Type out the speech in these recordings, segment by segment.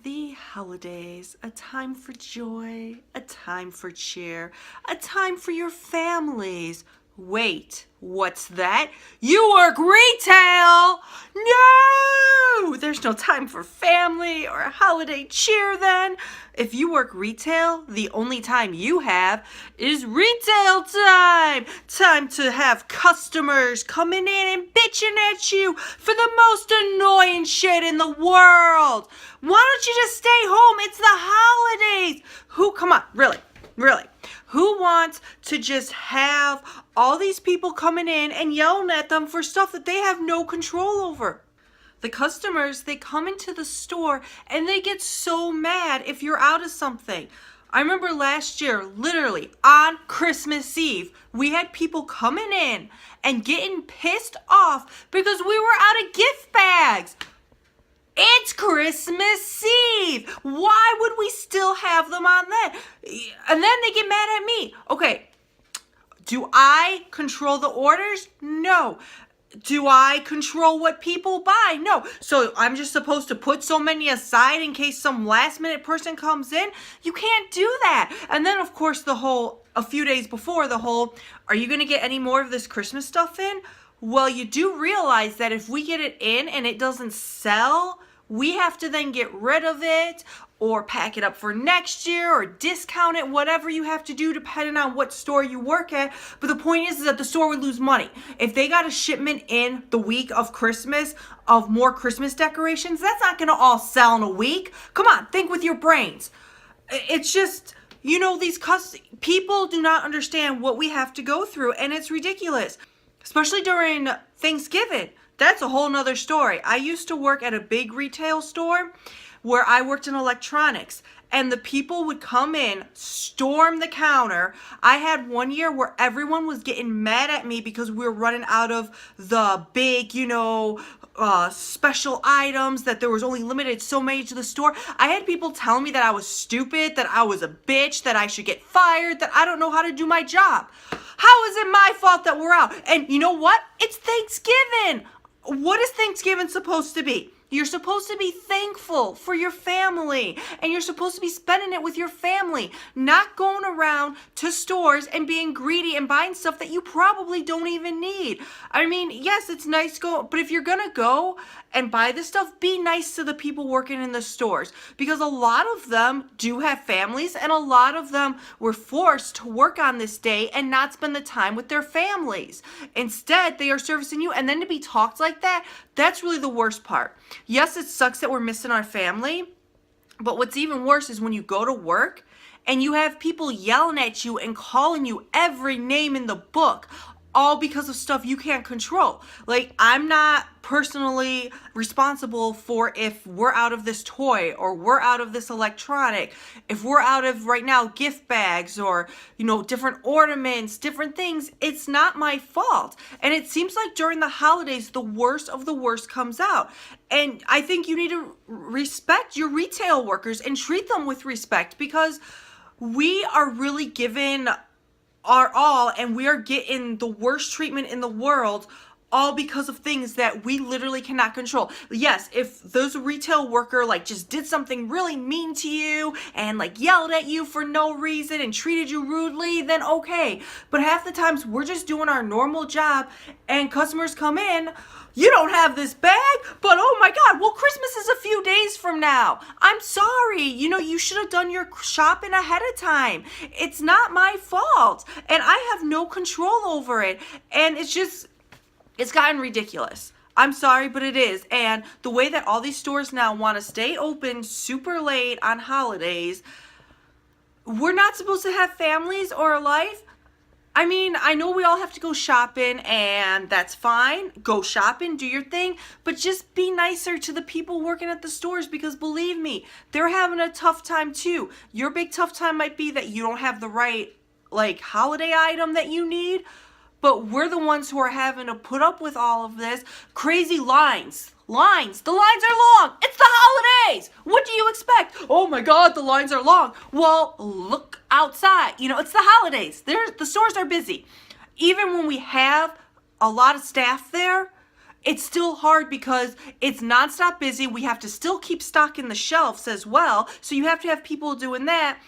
The holidays, a time for joy, a time for cheer, a time for your families. Wait, what's that? You work retail! No! There's no time for family or holiday cheer then. If you work retail, the only time you have is retail time. Time to have customers coming in and bitching at you for the most annoying shit in the world. Why don't you just stay home? It's the holidays. Come on, really? Who wants to just have all these people coming in and yelling at them for stuff that they have no control over? The customers, they come into the store and they get so mad if you're out of something. I remember last year, literally on Christmas Eve, we had people coming in and getting pissed off because we were out of gift bags. It's Christmas Eve. Why would we still have them on then? And then they get mad at me. Okay, do I control the orders? No. Do I control what people buy? No. So I'm just supposed to put so many aside in case some last minute person comes in? You can't do that. And then of course a few days before, are you going to get any more of this Christmas stuff in? Well, you do realize that if we get it in and it doesn't sell, we have to then get rid of it or pack it up for next year or discount it, whatever you have to do depending on what store you work at. But the point is that the store would lose money. If they got a shipment in the week of Christmas of more Christmas decorations, that's not going to all sell in a week. Come on, think with your brains. It's just, these people do not understand what we have to go through, and it's ridiculous. Especially during Thanksgiving. That's a whole nother story. I used to work at a big retail store where I worked in electronics, and the people would come in, storm the counter. I had one year where everyone was getting mad at me because we were running out of the big, special items, that there was only limited so many to the store. I had people telling me that I was stupid, that I was a bitch, that I should get fired, that I don't know how to do my job. How is it my fault that we're out? And you know what? It's Thanksgiving. What is Thanksgiving supposed to be? You're supposed to be thankful for your family, and you're supposed to be spending it with your family, not going around to stores and being greedy and buying stuff that you probably don't even need. I mean, yes, it's nice but if you're gonna go and buy this stuff, be nice to the people working in the stores, because a lot of them do have families, and a lot of them were forced to work on this day and not spend the time with their families. Instead, they are servicing you, and then to be talked like that, that's really the worst part. Yes, it sucks that we're missing our family, but what's even worse is when you go to work and you have people yelling at you and calling you every name in the book, all because of stuff you can't control. Like, I'm not personally responsible for if we're out of this toy or we're out of this electronic, if we're out of right now gift bags or, different ornaments, different things. It's not my fault. And it seems like during the holidays, the worst of the worst comes out. And I think you need to respect your retail workers and treat them with respect, because we are really given our all, and we are getting the worst treatment in the world, all because of things that we literally cannot control. Yes, if those retail worker just did something really mean to you and yelled at you for no reason and treated you rudely, then okay. But half the times we're just doing our normal job and customers come in, you don't have this bag, but oh my God, well, Christmas is a few days from now. I'm sorry, you should have done your shopping ahead of time. It's not my fault, and I have no control over it, and it's gotten ridiculous. I'm sorry, but it is. And the way that all these stores now want to stay open super late on holidays, we're not supposed to have families or a life. I mean, I know we all have to go shopping, and that's fine. Go shopping, do your thing, but just be nicer to the people working at the stores, because believe me, they're having a tough time too. Your big tough time might be that you don't have the right holiday item that you need, but we're the ones who are having to put up with all of this crazy lines. The lines are long. It's the holidays. What do you expect? Oh my God, the lines are long. Well, look outside. It's the holidays. The stores are busy. Even when we have a lot of staff there, it's still hard because it's nonstop busy. We have to still keep stocking the shelves as well. So you have to have people doing that.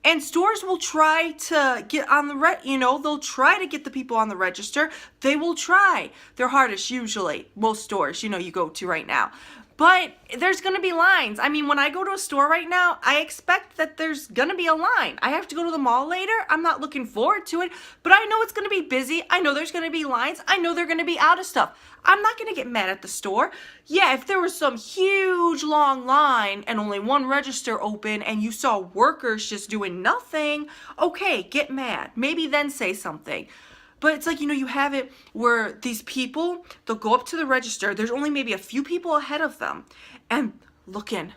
And stores will try to get on the they'll try to get the people on the register. They will try their hardest usually. Most stores, you go to right now. But there's going to be lines. I mean, when I go to a store right now, I expect that there's going to be a line. I have to go to the mall later. I'm not looking forward to it, but I know it's going to be busy. I know there's going to be lines. I know they're going to be out of stuff. I'm not going to get mad at the store. Yeah, if there was some huge long line and only one register open and you saw workers just doing nothing, okay, get mad. Maybe then say something. But it's like, you have it where these people, they'll go up to the register. There's only maybe a few people ahead of them. And looking,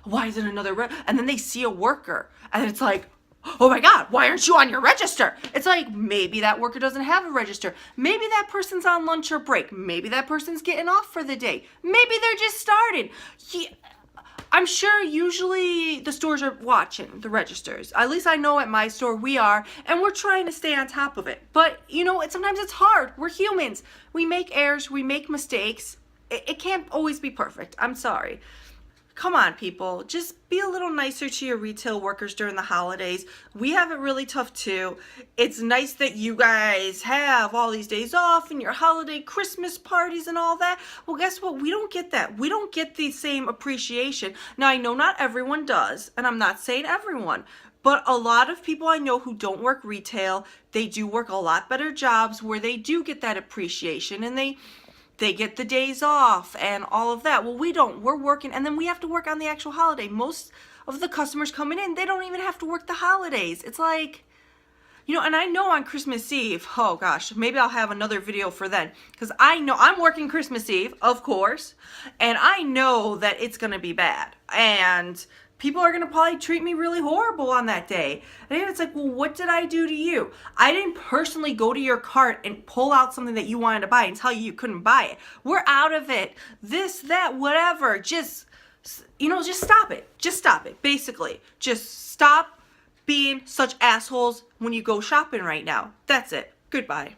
why isn't another and then they see a worker. And it's like, oh my God, why aren't you on your register? It's like, maybe that worker doesn't have a register. Maybe that person's on lunch or break. Maybe that person's getting off for the day. Maybe they're just starting. I'm sure usually the stores are watching the registers. At least I know at my store we are, and we're trying to stay on top of it. But, sometimes it's hard. We're humans. We make errors. We make mistakes. It can't always be perfect. I'm sorry. Come on, people. Just be a little nicer to your retail workers during the holidays. We have it really tough, too. It's nice that you guys have all these days off and your holiday Christmas parties and all that. Well, guess what? We don't get that. We don't get the same appreciation. Now, I know not everyone does, and I'm not saying everyone, but a lot of people I know who don't work retail, they do work a lot better jobs where they do get that appreciation, and they get the days off and all of that. Well, we don't. We're working, and then we have to work on the actual holiday. Most of the customers coming in, they don't even have to work the holidays. It's like, and I know on Christmas Eve, oh gosh, maybe I'll have another video for then, because I know I'm working Christmas Eve, of course, and I know that it's going to be bad. And people are going to probably treat me really horrible on that day. And it's like, well, what did I do to you? I didn't personally go to your cart and pull out something that you wanted to buy and tell you couldn't buy it. We're out of it. This, that, whatever. Just stop it. Just stop it, basically. Just stop being such assholes when you go shopping right now. That's it. Goodbye.